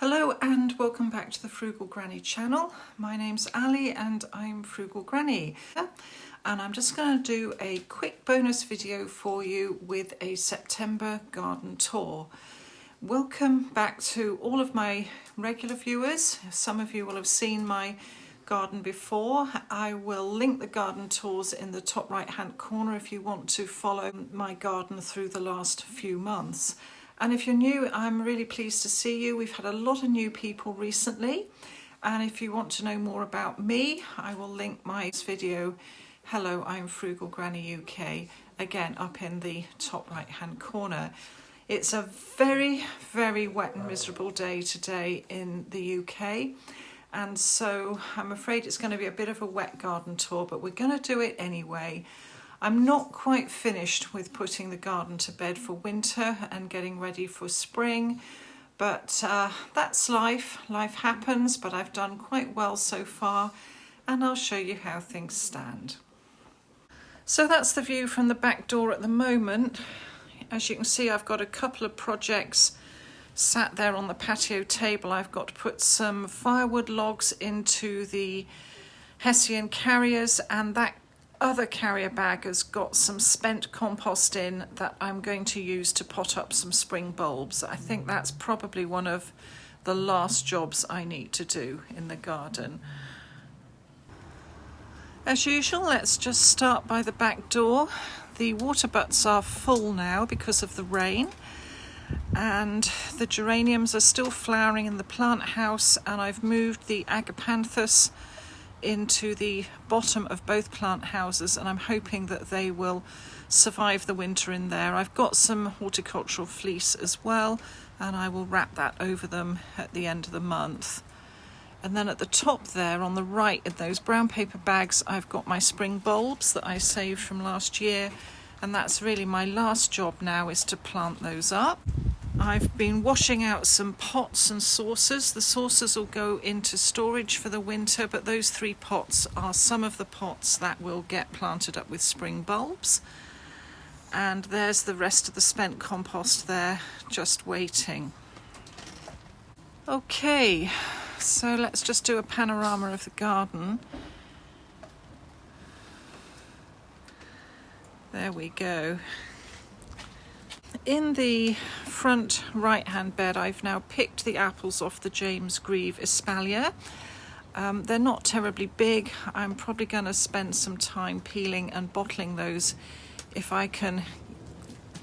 Hello and welcome back to the Frugal Granny channel. My name's Ali and I'm Frugal Granny. And I'm just going to do a quick bonus video for you with a September garden tour. Welcome back to all of my regular viewers. Some of you will have seen my garden before. I will link the garden tours in the top right hand corner if you want to follow my garden through the last few months. And if you're new, I'm really pleased to see you. We've had a lot of new people recently. And if you want to know more about me, I will link my video, Hello, I'm Frugal Granny UK, again up in the top right hand corner. It's a very, very wet and miserable day today in the UK. And so I'm afraid it's going to be a bit of a wet garden tour, but we're going to do it anyway. I'm not quite finished with putting the garden to bed for winter and getting ready for spring, but that's life. Life happens, but I've done quite well so far, and I'll show you how things stand. So that's the view from the back door at the moment. As you can see, I've got a couple of projects sat there on the patio table. I've got to put some firewood logs into the Hessian carriers, and that other carrier bag has got some spent compost in that I'm going to use to pot up some spring bulbs. I think that's probably one of the last jobs I need to do in the garden. As usual, let's just start by the back door. The water butts are full now because of the rain, and the geraniums are still flowering in the plant house, and I've moved the agapanthus into the bottom of both plant houses, and I'm hoping that they will survive the winter in there. I've got some horticultural fleece as well, and I will wrap that over them at the end of the month. And then at the top there on the right in those brown paper bags, I've got my spring bulbs that I saved from last year, and that's really my last job now, is to plant those up. I've been washing out some pots and saucers. The saucers will go into storage for the winter, but those 3 pots are some of the pots that will get planted up with spring bulbs. And there's the rest of the spent compost there, just waiting. Okay, so let's just do a panorama of the garden. There we go. In the front right hand bed, I've now picked the apples off the James Grieve espalier. They're not terribly big. I'm probably going to spend some time peeling and bottling those if I can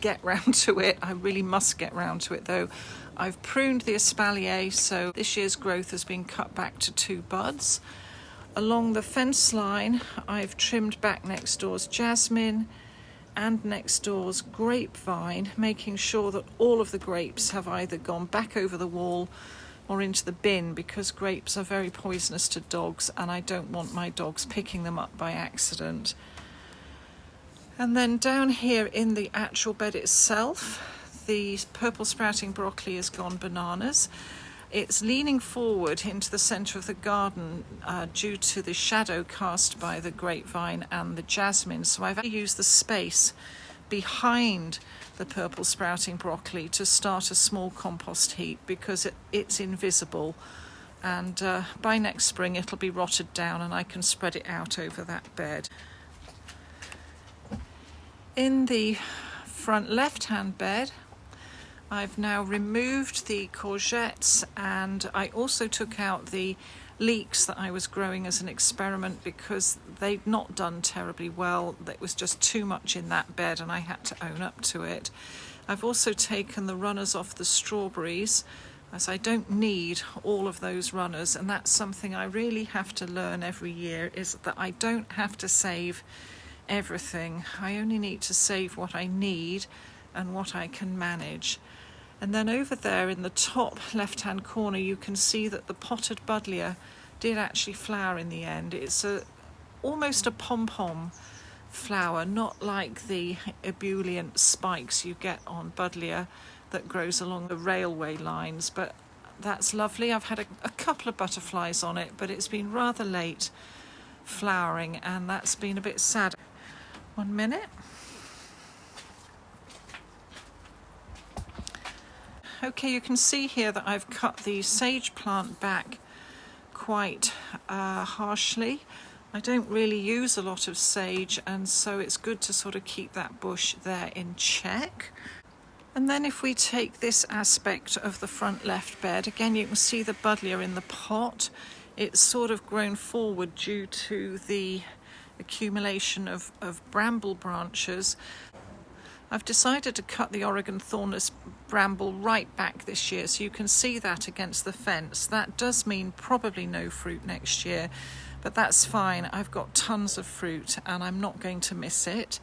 get round to it. I really must get round to it though. I've pruned the espalier, so this year's growth has been cut back to 2 buds. Along the fence line, I've trimmed back next door's jasmine and next door's grapevine, making sure that all of the grapes have either gone back over the wall or into the bin, because grapes are very poisonous to dogs and I don't want my dogs picking them up by accident. And then down here in the actual bed itself, the purple sprouting broccoli has gone bananas. It's leaning forward into the centre of the garden due to the shadow cast by the grapevine and the jasmine. So I've used the space behind the purple sprouting broccoli to start a small compost heap, because it's invisible. And by next spring it'll be rotted down and I can spread it out over that bed. In the front left-hand bed, I've now removed the courgettes, and I also took out the leeks that I was growing as an experiment because they'd not done terribly well. There was just too much in that bed and I had to own up to it. I've also taken the runners off the strawberries, as I don't need all of those runners, and that's something I really have to learn every year, is that I don't have to save everything. I only need to save what I need and what I can manage. And then over there in the top left-hand corner, you can see that the potted buddleia did actually flower in the end. It's almost a pom-pom flower, not like the ebullient spikes you get on buddleia that grows along the railway lines, but that's lovely. I've had a couple of butterflies on it, but it's been rather late flowering, and that's been a bit sad. 1 minute. Okay, you can see here that I've cut the sage plant back quite harshly. I don't really use a lot of sage, and so it's good to sort of keep that bush there in check. And then if we take this aspect of the front left bed, again you can see the buddleia in the pot. It's sort of grown forward due to the accumulation of bramble branches. I've decided to cut the Oregon thornless bramble right back this year, so you can see that against the fence. That does mean probably no fruit next year, but that's fine. I've got tons of fruit and I'm not going to miss it.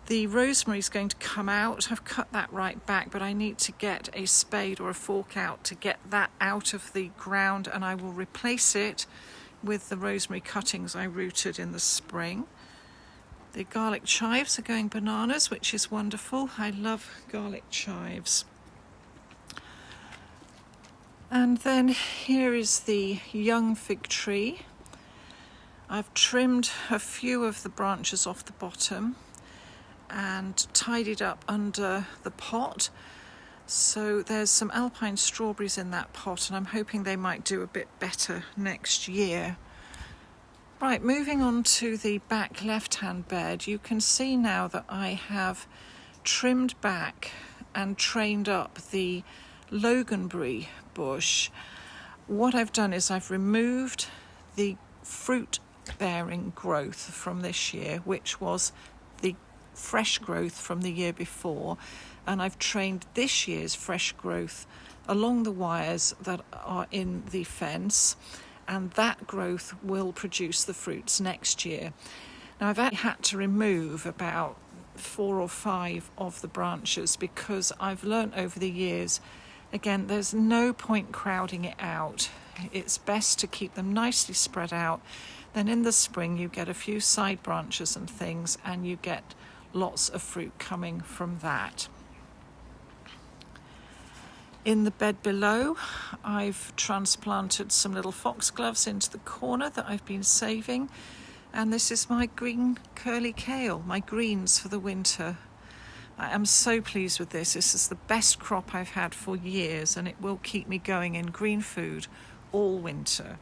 The rosemary is going to come out. I've cut that right back, but I need to get a spade or a fork out to get that out of the ground, and I will replace it with the rosemary cuttings I rooted in the spring. The garlic chives are going bananas, which is wonderful. I love garlic chives. And then here is the young fig tree. I've trimmed a few of the branches off the bottom and tidied up under the pot. So there's some alpine strawberries in that pot, and I'm hoping they might do a bit better next year. Right, moving on to the back left-hand bed, you can see now that I have trimmed back and trained up the loganberry bush. What I've done is I've removed the fruit-bearing growth from this year, which was the fresh growth from the year before, and I've trained this year's fresh growth along the wires that are in the fence, and that growth will produce the fruits next year. Now I've actually had to remove about 4 or 5 of the branches because I've learnt over the years, again, there's no point crowding it out. It's best to keep them nicely spread out. Then in the spring you get a few side branches and things, and you get lots of fruit coming from that. In the bed below, I've transplanted some little foxgloves into the corner that I've been saving, and this is my green curly kale, my greens for the winter. I am so pleased with this. This is the best crop I've had for years, and it will keep me going in green food all winter.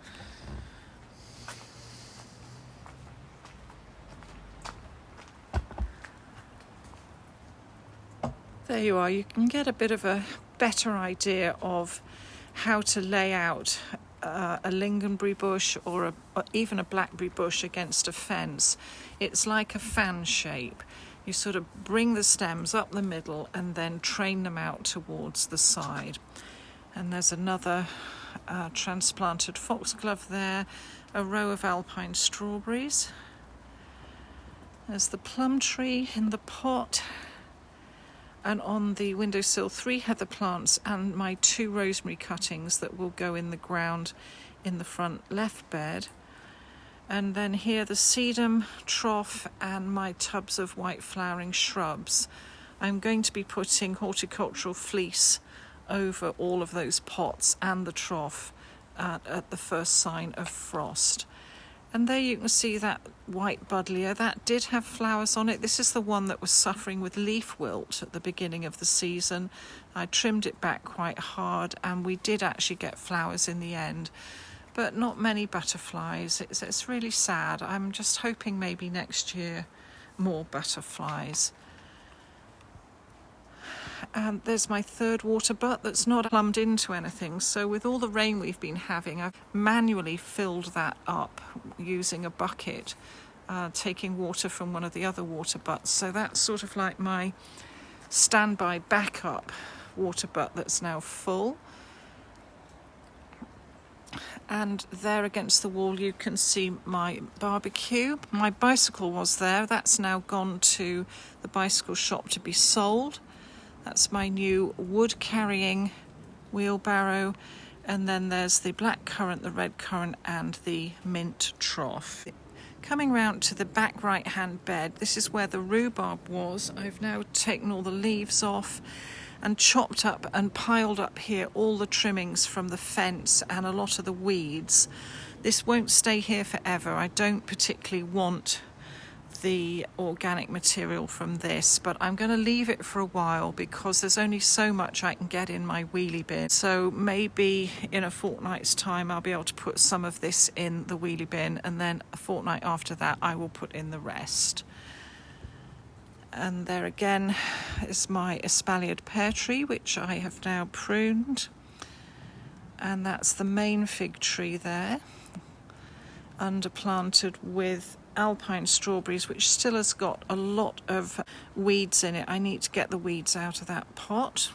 There you are. You can get a bit of a better idea of how to lay out a lingonberry bush or even a blackberry bush against a fence. It's like a fan shape. You sort of bring the stems up the middle and then train them out towards the side. And there's another transplanted foxglove there, a row of alpine strawberries. There's the plum tree in the pot. And on the windowsill, 3 heather plants and my 2 rosemary cuttings that will go in the ground in the front left bed. And then here the sedum trough and my tubs of white flowering shrubs. I'm going to be putting horticultural fleece over all of those pots and the trough at the first sign of frost. And there you can see that white buddleia. That did have flowers on it. This is the one that was suffering with leaf wilt at the beginning of the season. I trimmed it back quite hard, and we did actually get flowers in the end, but not many butterflies. It's really sad. I'm just hoping maybe next year more butterflies. And there's my 3rd water butt that's not plumbed into anything. So with all the rain we've been having, I've manually filled that up using a bucket, taking water from one of the other water butts. So that's sort of like my standby backup water butt that's now full. And there against the wall you can see my barbecue. My bicycle was there. That's now gone to the bicycle shop to be sold. That's my new wood-carrying wheelbarrow. And then there's the black currant, the red currant, and the mint trough. Coming round to the back right-hand bed, this is where the rhubarb was. I've now taken all the leaves off and chopped up and piled up here all the trimmings from the fence and a lot of the weeds. This won't stay here forever. I don't particularly want the organic material from this, but I'm going to leave it for a while because there's only so much I can get in my wheelie bin. So maybe in a fortnight's time I'll be able to put some of this in the wheelie bin, and then a fortnight after that I will put in the rest. And there again is my espaliered pear tree, which I have now pruned, and that's the main fig tree there, underplanted with alpine strawberries, which still has got a lot of weeds in it. I need to get the weeds out of that pot.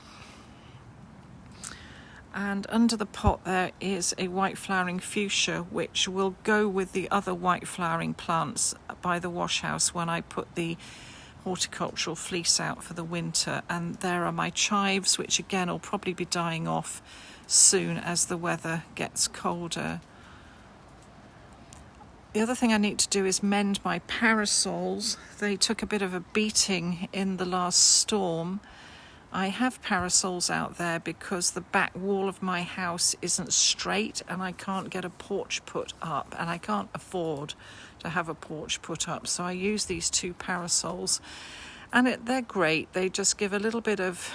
And under the pot there is a white flowering fuchsia, which will go with the other white flowering plants by the wash house when I put the horticultural fleece out for the winter. And there are my chives, which again will probably be dying off soon as the weather gets colder. The other thing I need to do is mend my parasols. They took a bit of a beating in the last storm. I have parasols out there because the back wall of my house isn't straight and I can't get a porch put up, and I can't afford to have a porch put up. So I use these 2 parasols, and they're great. They just give a little bit of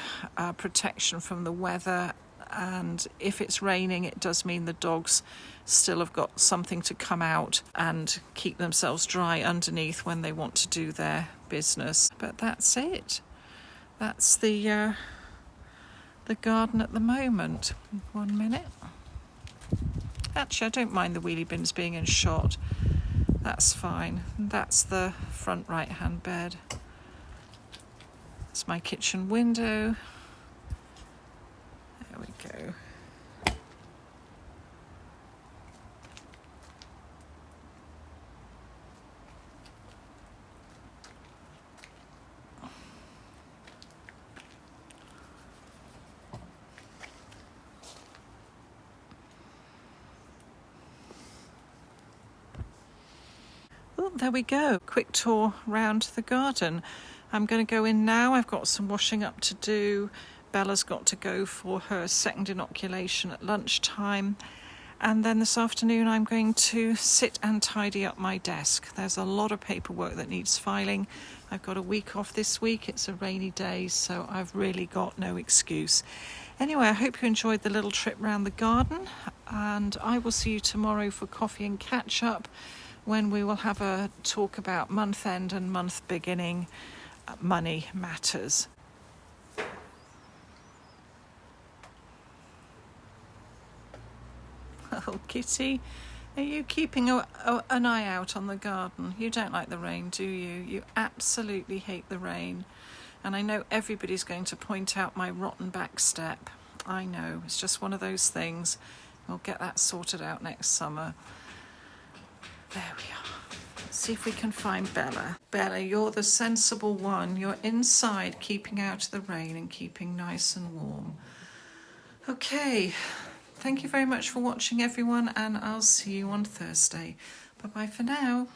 protection from the weather. And if it's raining, it does mean the dogs still have got something to come out and keep themselves dry underneath when they want to do their business. But that's it. That's the garden at the moment. 1 minute. Actually, I don't mind the wheelie bins being in shot. That's fine. That's the front right-hand bed. It's my kitchen window. There we go. Oh, there we go. Quick tour round the garden. I'm going to go in now. I've got some washing up to do. Bella's got to go for her second inoculation at lunchtime. And then this afternoon I'm going to sit and tidy up my desk. There's a lot of paperwork that needs filing. I've got a week off this week. It's a rainy day, so I've really got no excuse. Anyway, I hope you enjoyed the little trip round the garden, and I will see you tomorrow for coffee and catch up, when we will have a talk about month end and month beginning money matters. Oh, Kitty, are you keeping an eye out on the garden? You don't like the rain, do you? You absolutely hate the rain. And I know everybody's going to point out my rotten back step. I know, it's just one of those things. We'll get that sorted out next summer. There we are. Let's see if we can find Bella. Bella, you're the sensible one. You're inside, keeping out of the rain and keeping nice and warm. Okay. Thank you very much for watching, everyone, and I'll see you on Thursday. Bye-bye for now.